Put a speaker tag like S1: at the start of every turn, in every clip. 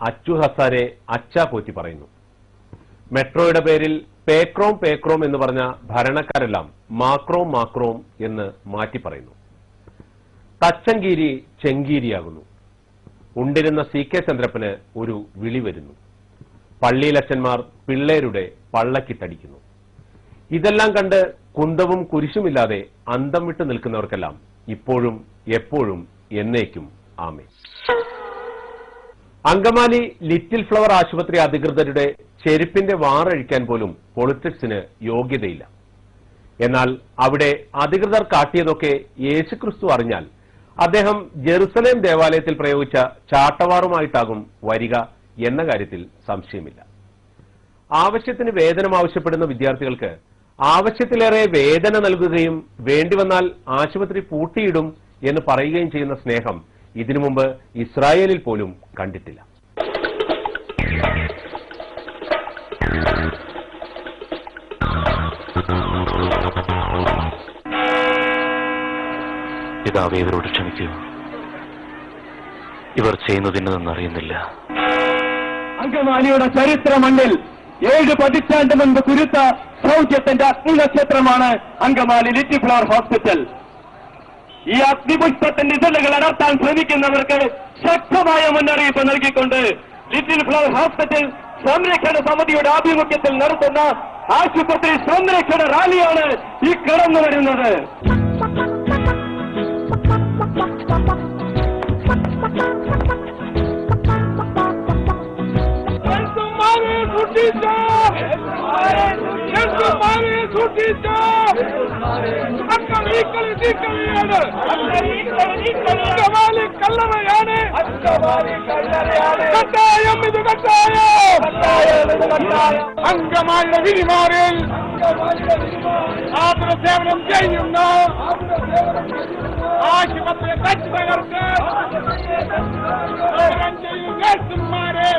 S1: അച്ചു ഹസാരെ അച്ച പോറ്റി പറയുന്നു. മെട്രോയുടെ പേരിൽ പേക്രോം പേക്രോം എന്ന് പറഞ്ഞ ഭരണക്കാരെല്ലാം മാക്രോം മാക്രോം എന്ന് മാറ്റി പറയുന്നു. തച്ചങ്കീരി ചെങ്കീരിയാകുന്നു. ഉണ്ടിരുന്ന സി കെ ചന്ദ്രപ്പന് ഒരു വിളി വരുന്നു. പള്ളിയിലച്ചന്മാർ പിള്ളേരുടെ പള്ളക്കിട്ടടിക്കുന്നു. ഇതെല്ലാം കണ്ട് കുന്തവും കുരിശുമില്ലാതെ അന്തം വിട്ടു നിൽക്കുന്നവർക്കെല്ലാം ഇപ്പോഴും എപ്പോഴും എന്നേക്കും ആമേൻ. അങ്കമാലി ലിറ്റിൽ ഫ്ലവർ ആശുപത്രി അധികൃതരുടെ ചെരുപ്പിന്റെ വാറഴിക്കാൻ പോലും പൊളിറ്റിക്സിന് യോഗ്യതയില്ല. എന്നാൽ അവിടെ അധികൃതർ കാട്ടിയതൊക്കെ യേശുക്രിസ്തു അറിഞ്ഞാൽ അദ്ദേഹം ജെറുസലേം ദേവാലയത്തിൽ പ്രയോഗിച്ച ചാട്ടവാറുമായിട്ടാകും വരിക എന്ന കാര്യത്തിൽ സംശയമില്ല. ആവശ്യത്തിന് വേതനം ആവശ്യപ്പെടുന്ന വിദ്യാർത്ഥികൾക്ക് ആവശ്യത്തിലേറെ വേദന നൽകുകയും വേണ്ടിവന്നാൽ ആശുപത്രി പൂട്ടിയിടും എന്ന് പറയുകയും ചെയ്യുന്ന സ്നേഹം ഇതിനു മുമ്പ് ഇസ്രായേലിൽ പോലും കണ്ടിട്ടില്ല.
S2: പിതാവേ, ഇവരോട് ക്ഷമിക്കൂ. ഇവർ ചെയ്യുന്നതിനെന്നറിയുന്നില്ല.
S3: അങ്കമാലിയുടെ ചരിത്ര മണ്ണിൽ 7 പതിറ്റാണ്ട് മുൻപ് കുരുത്ത സൗഖ്യത്തിന്റെ അഗ്നിനക്ഷത്രമാണ് അങ്കമാലി ലിറ്റിൽ ഫ്ലവർ ഹോസ്പിറ്റൽ. ഈ അഗ്നിപുഷ്പത്തിന്റെ ഇതളുകൾ അടർത്താൻ ശ്രമിക്കുന്നവർക്ക് ശക്തമായ മുന്നറിയിപ്പ് നൽകിക്കൊണ്ട് ലിറ്റിൽ ഫ്ലവർ ഹോസ്പിറ്റൽ സംരക്ഷണ സമിതിയുടെ ആഭിമുഖ്യത്തിൽ നടത്തുന്ന ആശുപത്രി സംരക്ഷണ റാലിയാണ് ഈ കടന്നു വരുന്നത്. അങ്കമാലിയുടെ വിരിമാറിൽ ആതുരസേവനം ചെയ്യുന്ന ആശുപത്രി തച്ചു തകർക്ക്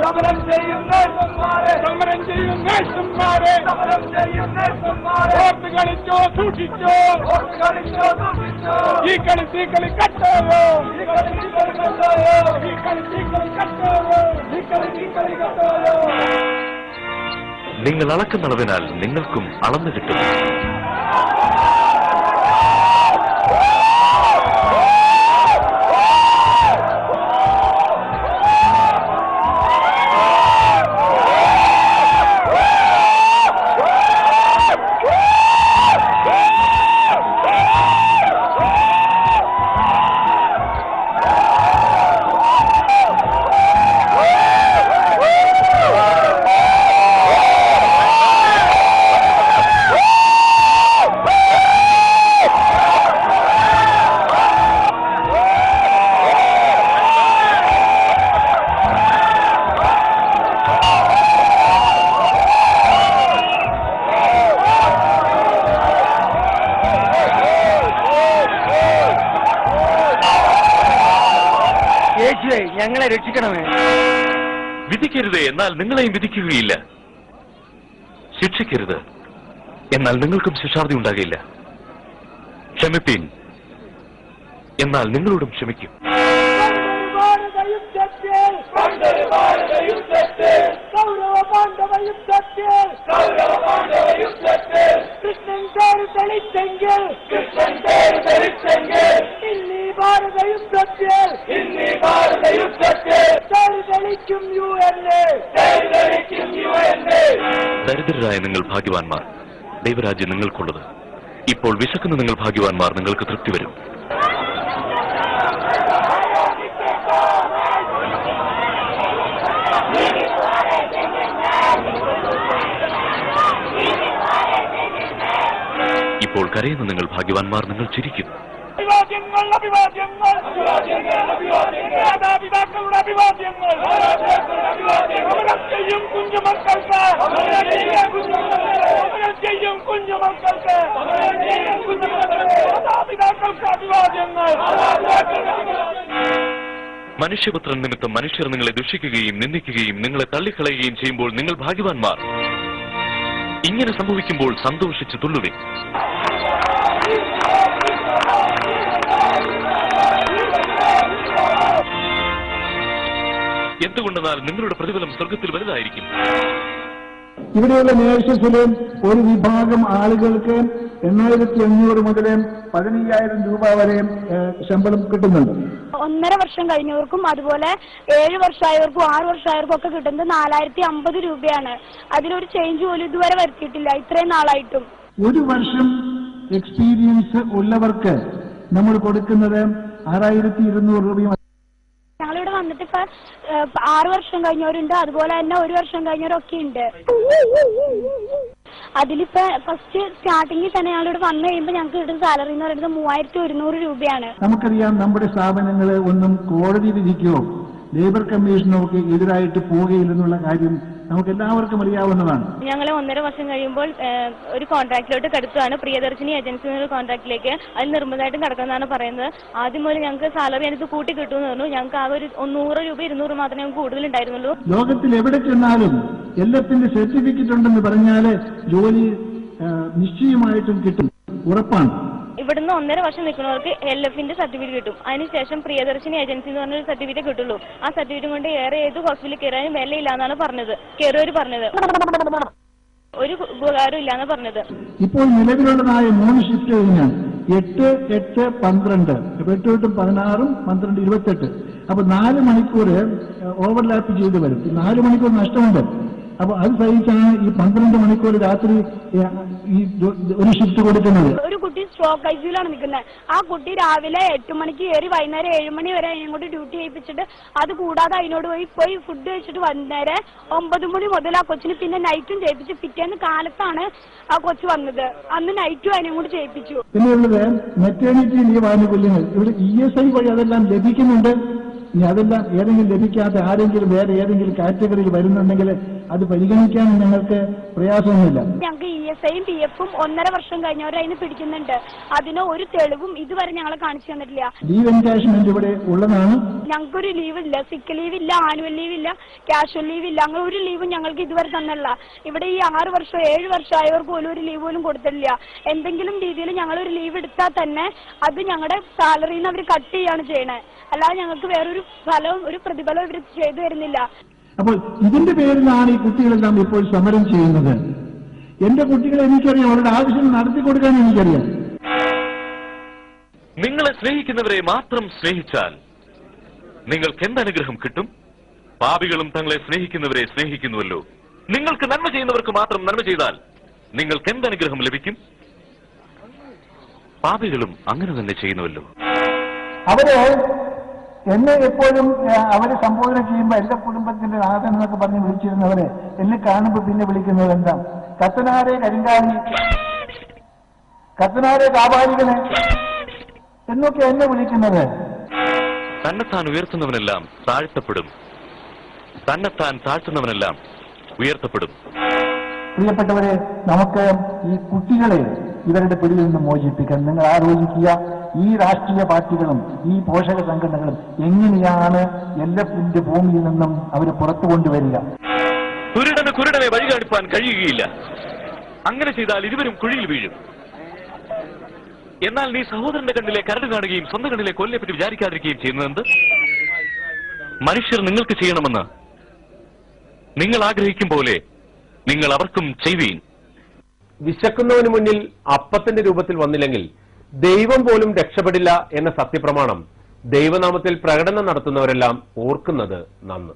S3: സമരം ചെയ്യും നേഴ്സുമാരെ ഓർത്ത് കളിച്ചോ സൂക്ഷിച്ചോ. ഈ കളി കട്ടോയോ.
S2: നിങ്ങൾ അളക്കുന്ന അളവിനാൽ നിങ്ങൾക്കും അളന്നു കിട്ടും.
S3: ഞങ്ങളെ രക്ഷിക്കണമേ.
S2: വിധിക്കരുത്, എന്നാൽ നിങ്ങളെയും വിധിക്കുകയില്ല. ശിക്ഷിക്കരുത്, എന്നാൽ നിങ്ങൾക്കും ശിക്ഷാർഥി ഉണ്ടാകില്ല. ക്ഷമിപ്പീൻ, എന്നാൽ നിങ്ങളോടും ക്ഷമിക്കും.
S4: കൃഷ്ണൻ പേര് തെളിച്ചെങ്കിൽ ഇന്നീ ഭാരത യുദ്ധത്തിൽ തെളിക്കും യുഎൻഎ.
S2: ദരിദ്രരായ നിങ്ങൾ ഭാഗ്യവാന്മാർ, ദൈവരാജ്യം നിങ്ങൾക്കുള്ളത്. ഇപ്പോൾ വിശക്കുന്ന നിങ്ങൾ ഭാഗ്യവാന്മാർ, നിങ്ങൾക്ക് തൃപ്തി വരും. ഇപ്പോൾ കരയുന്ന നിങ്ങൾ ഭാഗ്യവാന്മാർ, നിങ്ങൾ ചിരിക്കും. മനുഷ്യപുത്രൻ നിമിത്തം മനുഷ്യർ നിങ്ങളെ ദുഷിക്കുകയും നിന്ദിക്കുകയും നിങ്ങളെ തള്ളിക്കളയുകയും ചെയ്യുമ്പോൾ നിങ്ങൾ ഭാഗ്യവാന്മാർ. ഇങ്ങനെ സംഭവിക്കുമ്പോൾ സന്തോഷിച്ച് തുള്ളുവിൻ. എന്തുകൊണ്ടെന്നാൽ നിങ്ങളുടെ പ്രതിഫലം സ്വർഗത്തിൽ വലുതായിരിക്കും.
S5: ഇവിടെയുള്ള നേഴ്സസിലെ ഒരു വിഭാഗം ആളുകൾക്ക് 8,500 മുതൽ 15,000 രൂപ വരെ ശമ്പളം കിട്ടുന്നുണ്ട്.
S6: 1.5 വർഷം കഴിഞ്ഞവർക്കും അതുപോലെ 7 വർഷമായവർക്കും 6 വർഷമായവർക്കും ഒക്കെ കിട്ടുന്നത് 4,050 രൂപയാണ്. അതിലൊരു ചേഞ്ച് പോലും ഇതുവരെ വരുത്തിയിട്ടില്ല ഇത്രയും നാളായിട്ടും.
S5: ഒരു വർഷം എക്സ്പീരിയൻസ് ഉള്ളവർക്ക് നമ്മൾ കൊടുക്കുന്നത് 6,200 രൂപയും.
S6: ഞങ്ങളിവിടെ വന്നിട്ട് ഇപ്പൊ 6 വർഷം കഴിഞ്ഞവരുണ്ട്, അതുപോലെ തന്നെ 1 വർഷം കഴിഞ്ഞവരൊക്കെ ഉണ്ട്. അതിലിപ്പോ ഫസ്റ്റ് സ്റ്റാർട്ടിങ്ങിൽ തന്നെ ഞങ്ങളിവിടെ വന്നു കഴിയുമ്പോൾ ഞങ്ങൾക്ക് കിട്ടുന്ന സാലറി എന്ന് പറയുന്നത് 3,100 രൂപയാണ്.
S5: നമുക്കറിയാം നമ്മുടെ സ്ഥാപനങ്ങൾ ഒന്നും കോടതി വിധിക്കോ ലേബർ കമ്മീഷനോ ഒക്കെ എതിരായിട്ട് പോവുകയില്ലെന്നുള്ള കാര്യം നമുക്ക് എല്ലാവർക്കും അറിയാവുന്നതാണ്.
S6: ഞങ്ങൾ 1.5 വർഷം കഴിയുമ്പോൾ ഒരു കോൺട്രാക്റ്റിലോട്ട് കടത്തുകയാണ്, പ്രിയദർശിനി ഏജൻസി എന്ന കോൺട്രാക്റ്റിലേക്ക്. അതിൽ നിർബന്ധമായിട്ടും കടക്കാമെന്നാണ് പറയുന്നത്. ആദ്യം മുതൽ ഞങ്ങൾക്ക് സാലറി എനിക്ക് കൂട്ടി കിട്ടുമെന്ന് പറഞ്ഞു. ഞങ്ങൾക്ക് ആ ഒരു 100 രൂപ 200 മാത്രമേ ഞങ്ങൾക്ക് കൂടുതലുണ്ടായിരുന്നുള്ളൂ.
S5: ലോകത്തിൽ എവിടെ ചെന്നാലും എല്ലാത്തിന്റെ സർട്ടിഫിക്കറ്റ് ഉണ്ടെന്ന് പറഞ്ഞാൽ ജോലി നിശ്ചയമായിട്ടും കിട്ടും, ഉറപ്പാണ്.
S6: ഇവിടുന്ന് 1.5 വർഷം നിൽക്കുന്നവർക്ക് LFന്റെ സർട്ടിഫിക്കറ്റ് കിട്ടും. അതിനുശേഷം പ്രിയദർശിനി ഏജൻസി എന്ന് പറഞ്ഞൊരു സർട്ടിഫിക്കറ്റ് കിട്ടുള്ളൂ. ആ സർട്ടിഫിക്കറ്റ് കൊണ്ട് ഏറെ ഏത് ഹോസ്പിറ്റലിൽ കയറാനും വിലയില്ല എന്നാണ് പറഞ്ഞത്. കയറിയവർ പറഞ്ഞത് ഒരു ഉപകാരം ഇല്ലാന്ന് പറഞ്ഞത്.
S5: ഇപ്പോൾ നിലവിലുള്ളതായ 3 ഷിഫ്റ്റ് കഴിഞ്ഞാൽ 8, 8, 12, 8, 8, 16, 12, 28. അപ്പൊ 4 മണിക്കൂർ ഓവർലാപ്പ് ചെയ്ത് വരും. 4 മണിക്കൂർ നഷ്ടമുണ്ട്. അപ്പൊ അത് സഹിച്ചാണ് ഈ 12 മണിക്കൂർ രാത്രി ഈ ഒരു ഷിഫ്റ്റ് കൊടുക്കുന്നത്.
S6: ഒരു കുട്ടി സ്ട്രോക്ക് ഐസിയുലാണ് നിൽക്കുന്നത്. ആ കുട്ടി രാവിലെ 8 മണിക്ക് കയറി വൈകുന്നേരം 7 മണി വരെ അതിനോട് ഡ്യൂട്ടി ചെയ്യിപ്പിച്ചിട്ട്, അത് കൂടാതെ അതിനോട് പോയി ഫുഡ് കഴിച്ചിട്ട് വൈകുന്നേരം 9 മണി മുതൽ ആ കൊച്ചിന് പിന്നെ നൈറ്റും ചെയ്യിപ്പിച്ച് പിറ്റേന്ന് കാലത്താണ് ആ കൊച്ചു വന്നത്. അന്ന് നൈറ്റും അതിനെ കൂടി ചെയ്യിപ്പിച്ചു.
S5: പിന്നെയുള്ളത് മെറ്റേണിറ്റി ലീവ് ആനുകൂല്യങ്ങൾ. ഇവിടെ ESI വഴി അതെല്ലാം ലഭിക്കുന്നുണ്ട്. ഇനി അതെല്ലാം ഏതെങ്കിലും ലഭിക്കാത്ത ആരെങ്കിലും വേറെ ഏതെങ്കിലും കാറ്റഗറിയിൽ വരുന്നുണ്ടെങ്കിൽ അത് പരിഗണിക്കാൻ ഞങ്ങൾക്ക് പ്രയാസമൊന്നുമില്ല.
S6: ഞങ്ങൾക്ക് ESIയും PFും 1.5 വർഷം കഴിഞ്ഞവരെ അതിന് പിടിക്കുന്നുണ്ട്. അതിന് ഒരു തെളിവും ഇതുവരെ ഞങ്ങളെ കാണിച്ചു തന്നിട്ടില്ല.
S5: ലീവ് എൻകാഷ്മെന്റ് ഇവിടെ ഉള്ളതാണ്.
S6: ഞങ്ങൾക്കൊരു ലീവ് ഇല്ല, സിക്ക് ലീവ് ഇല്ല, ആനുവൽ ലീവ് ഇല്ല, കാഷ്വൽ ലീവ് ഇല്ല. അങ്ങനെ ഒരു ലീവും ഞങ്ങൾക്ക് ഇതുവരെ തന്നില്ല. ഇവിടെ ഈ 6 വർഷം 7 വർഷമായവർക്ക് പോലും ഒരു ലീവ് പോലും കൊടുത്തിട്ടില്ല. എന്തെങ്കിലും രീതിയിൽ ഞങ്ങളൊരു ലീവ് എടുത്താൽ തന്നെ അത് ഞങ്ങളുടെ സാലറിയിൽ നിന്ന് അവർ കട്ട് ചെയ്യാണ് ചെയ്യണേ. അല്ലാതെ ഞങ്ങൾക്ക് വേറൊരു ഫലവും ഒരു പ്രതിഫലവും ഇവർ ചെയ്തു തരുന്നില്ല.
S5: അപ്പോൾ ഇതിന്റെ പേരിലാണ് ഈ കുട്ടികളെല്ലാം ഇപ്പോൾ സമരം ചെയ്യുന്നത്. എന്റെ കുട്ടികളെ എനിക്കറിയാം, അവരുടെ ആവശ്യം നടത്തി കൊടുക്കാൻ എനിക്കറിയാം.
S2: നിങ്ങളെ സ്നേഹിക്കുന്നവരെ മാത്രം സ്നേഹിച്ചാൽ നിങ്ങൾക്ക് എന്തനുഗ്രഹം കിട്ടും? പാപികളും തങ്ങളെ സ്നേഹിക്കുന്നവരെ സ്നേഹിക്കുന്നുവല്ലോ. നിങ്ങൾക്ക് നന്മ ചെയ്യുന്നവർക്ക് മാത്രം നന്മ ചെയ്താൽ നിങ്ങൾക്ക് എന്തനുഗ്രഹം ലഭിക്കും? പാപികളും അങ്ങനെ തന്നെ ചെയ്യുന്നുവല്ലോ.
S5: അവര് എന്നെ എപ്പോഴും അവരെ സംബോധന ചെയ്യുമ്പോൾ എല്ലാ കുടുംബത്തിന്റെ നാഥൻ എന്നൊക്കെ പറഞ്ഞ് വിളിച്ചിരുന്നവരെ എന്നെ കാണുമ്പോൾ പിന്നെ വിളിക്കുന്നത് എന്താ? കത്തനാരെ കരിങ്കാലി, കത്തനാരെ കാപാലികളെ എന്നൊക്കെ എന്നെ വിളിക്കുന്നത്.
S2: തന്നെത്താൻ ഉയർത്തുന്നവനെല്ലാം താഴ്ത്തപ്പെടും, തന്നെത്താൻ താഴ്ത്തുന്നവനെല്ലാം ഉയർത്തപ്പെടും.
S5: പ്രിയപ്പെട്ടവരെ, നമുക്ക് ഈ കുട്ടികളെ ഇവരുടെ പിടിയിൽ നിന്ന് മോചിപ്പിക്കാൻ നിങ്ങൾ ആലോചിക്കുക. ഈ രാഷ്ട്രീയ പാർട്ടികളും ഈ പോഷക സംഘടനകളും എങ്ങനെയാണ് LFന്റെ ഭൂമിയിൽ നിന്നും അവർ പുറത്തു കൊണ്ടുവരിക?
S2: കുരുടനെ വഴി കാണിപ്പാൻ കഴിയുകയില്ല. അങ്ങനെ ചെയ്താൽ ഇരുവരും കുഴിയിൽ വീഴും. എന്നാൽ നീ സഹോദരന്റെ കണ്ണിലെ കരട് കാണുകയും സ്വന്തം കണ്ണിലെ കൊല്ലിനെ പറ്റി വിചാരിക്കാതിരിക്കുകയും ചെയ്യുന്നതെന്ത്? മനുഷ്യർ നിങ്ങൾക്ക് ചെയ്യണമെന്ന് നിങ്ങൾ ആഗ്രഹിക്കും പോലെ നിങ്ങൾ അവർക്കും ചെയ്യുവീൻ.
S1: വിശക്കുന്നവന് മുന്നിൽ അപ്പത്തിന്റെ രൂപത്തിൽ വന്നില്ലെങ്കിൽ ദൈവം പോലും രക്ഷപ്പെടില്ല എന്ന സത്യപ്രമാണം ദൈവനാമത്തിൽ പ്രകടനം നടത്തുന്നവരെല്ലാം ഓർക്കുന്നത് നന്ന്.